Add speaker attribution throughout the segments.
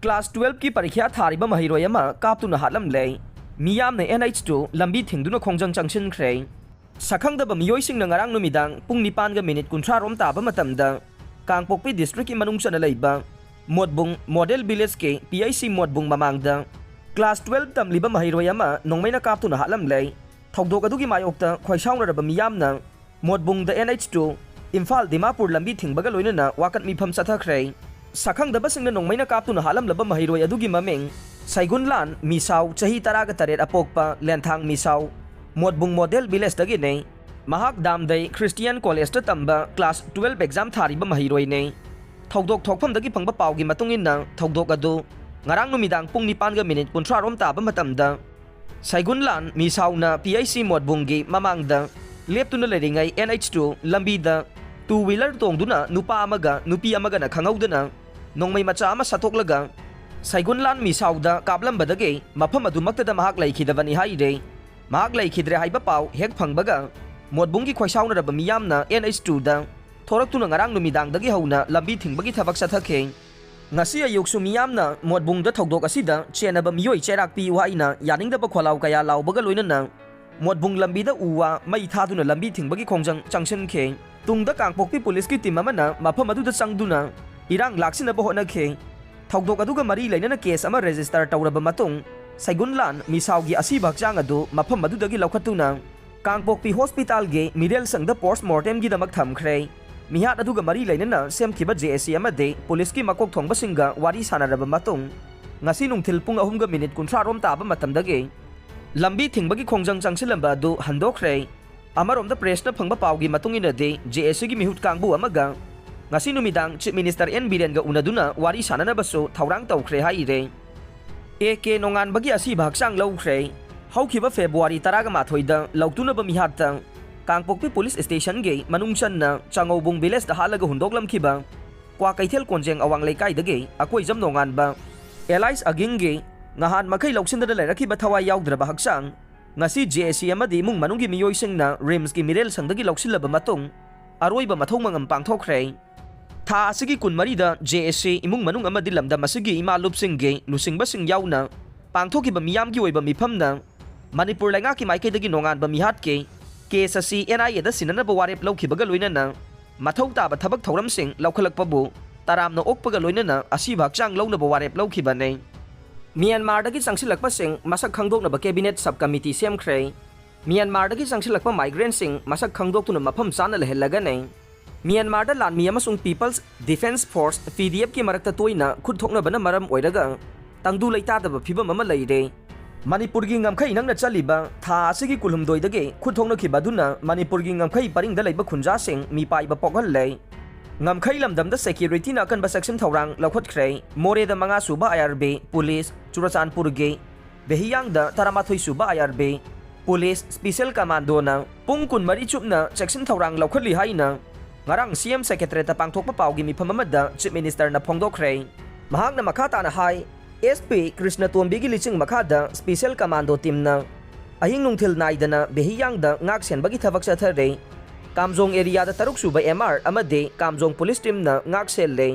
Speaker 1: class 12 की परीक्षा थारिबा महिरोय अमा कापतुना हालमले मियामने NH2 लंबी थिंगदुना खोंजंग चंगसिनख्रे सखंगदबा मियोइसिंगना ngarang नुमिदांग पुंग 9 गा मिनिट 30 रोम ताबा मतमदा कांगपोकपी डिस्ट्रिक्ट की मनुंगचना लैबा मोदबुंग मॉडल विलेज के PIC मोदबुंग ममांगदा क्लास 12 तमलिबा महिरोय अमा नोंगमैना कापतुना हालमले थौदोक अदुगी मायोक्ता खोइसाउनरबा मियामना मोदबुंग द NH2 इम्फाल दिमापुर लंबी थिंगबगा लोइनना वाकत मिफम चथख्रे सखंगदबसिंगना नोंगमैना कापतुना हालमलबा महिरोय अदुगी ममिंग सैगुनलान मिसाउ चही 13 अपोक्पा लेंथांग मिसाउ मोदबुंग मॉडल विलेज दगिने महाक दामदै क्रिस्टियन कॉलेज तंबा क्लास 12 एग्जाम थारिबा महिरोयने थौदोक थोकफमदगी फंगबा पाउगी मतुंगिना थौदोक अदु ngarang नुमिदांग पुंग 9 गा मिनिट 30 रोम ताबा मतमदा सैगुनलान मिसाउना PIC मोदबुंगी ममांगदा लेप्तुना लेरिंगै NH2 लंबीदा 2 व्हीलर तोंगदुना नुपा अमगा नुपी अमगना खंगौदना नोंमै मचा अमा सथोकलगा सैगुनलान मिसाउदा काबलंबदगे मफम अदुमक्तदा महाक लैखिदबनी हाइरे महाक लैखिद्रे हाइबा पाउ हेक फंगबगा मोदबुंगी खोइसाउनरबा मियामना NH2 दा थोरक्तुना ngarang नुमिदांगदगी हौना लंबी थिंगबगी थबक सथखे ngasi ayuksu miyamna modbungda thogdok asida chenaba miyoi cherakpi waina yaningdaba kholaw kaya lawbaga loinana modbung lambida uwa mai thaduna lambi thingbagi khongjang changsin khe tungda kangpokpi police ki team amana mafam aduda changduna irang laksinaba hona khe thogdok aduga mari leinana case ama register tawraba matung saigunlan misawgi asiba hakchang adu mafam adudagi lawkhatuna kangpokpi hospital ge middle sangda post mortem gi damak thamkhre मिहात अदुगा मरी लैनना सेमखिबा JSC अमदे police की मकोक थोंगबसिंगा वारी सानरबा मतुंग ngasi nungthil pung 3 ga minute 30 rom taba matamdage lambi thingbagi khongjang changsilamba adu handokre amaromda press na phangba pawgi matungina de JSC gi mihut kangbu amaga ngasi numidang chief minister N Biren ga unaduna wari sanana baso thaurang tawkhre haire AK nongan bagi asi bhaksang lawkhre haukiba February 10 ga mathoida lautuna ba mihat Kangpokpi police station गे मनुंगचन चांगौबुंग village हालग हुंदोकलमखिबा क्वा कैथेल कोंजेंग अवांग लेकाइदगे अकोइ जम नोंगानबा एलाइस अगिंगे ngahन मखै लौसिनददा लेरखिबा थवाइ याउद्रबा हक्सांग ngasi JSC amadi imung manunggi miyoisingna rims gi mirel sangdagi lौसिलबा मतुंग अरोइबा मथौमंगम पांगथोखरे था असigi kunmari da JSC imung manung amadi lamda masigi ima lupsingge lusingबसिंग याउना पांगथोखिबा मियामगी ओइबा मिफमना Manipur लैंगा की माइकैदगी नोंगानबा मिहात के केस असि NIA दा सिननबा वारेप लौखिबगा लोइनना मथौ ताबा थबक थौरमसिंग लौखलकपबु तारामना ओकपगा लोइनना असिबा हक्चांग लौनबा वारेप लौखिबने म्यांमार दगी चंगसिलकपसिंग मसक खंगदोकनबा कैबिनेट सब कमिटी सेमख्रे म्यांमार दगी चंगसिलकपा माइग्रेंट सिंग मसक खंगदोकतुना मफम चाना लहलगने म्यांमार दा लानमी अमसुंग पीपल्स डिफेंस फोर्स PDF की मरकता तोइना खुदथोकनबना मरम ओइरगा तंगदु लैतादबा फिबम अमा लैरे मणिपुर की ngमखै नंगना चलिबा था असigi कुलुमदोइदगे खुथोंगनखिबदुना मणिपुर की ngमखै परिंगदा लैबा खुंजासिंग मिपाइबा पोगहल्लै ngमखै लमदमदा सेक्युरिटी ना अकनबा सेक्शन थौरांग लौखतख्रै मोरेदा 5 सुबा IRB पुलिस चुराचानपुर गे बेहियांगदा 13 सुबा IRB पुलिस स्पेशल कमांडो ना पुंग कुनमरी चुपना section थौरांग लौखतलि हाइना ngarang CM secretary ta pangthokpa pawgi mifam amada chief minister na phongdokhrei mahakna makha tana hai SP Krishna Tombigi liching makhada special commando team na ahing nungthil naidana behiyang da ngak sen bagi thabak chathare Kamjong area da taruk suba MR amade Kamjong police team na ngak sel le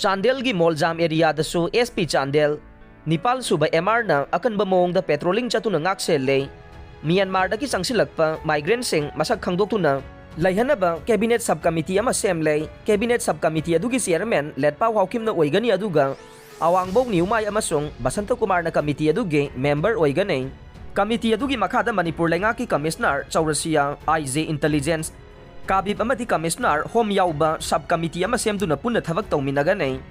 Speaker 1: Chandel gi Moljam area da su SP Chandel Nepal suba MR na akan ba mong da patrolling chatuna ngak sel le Myanmar da ki changsilakpa migrant sing masak khangdoktuna laihanaba cabinet subcommittee ama semle cabinet subcommittee adugi chairman letpa hawkim na oigani aduga Awangbok Niumay amasung Basanta Kumar na committee adugi member oigane committee adugi makhada Manipur lenga ki commissioner Chaurasia IJ intelligence kabib amati commissioner home yauba subcommittee ama semduna punna thabak tawminagane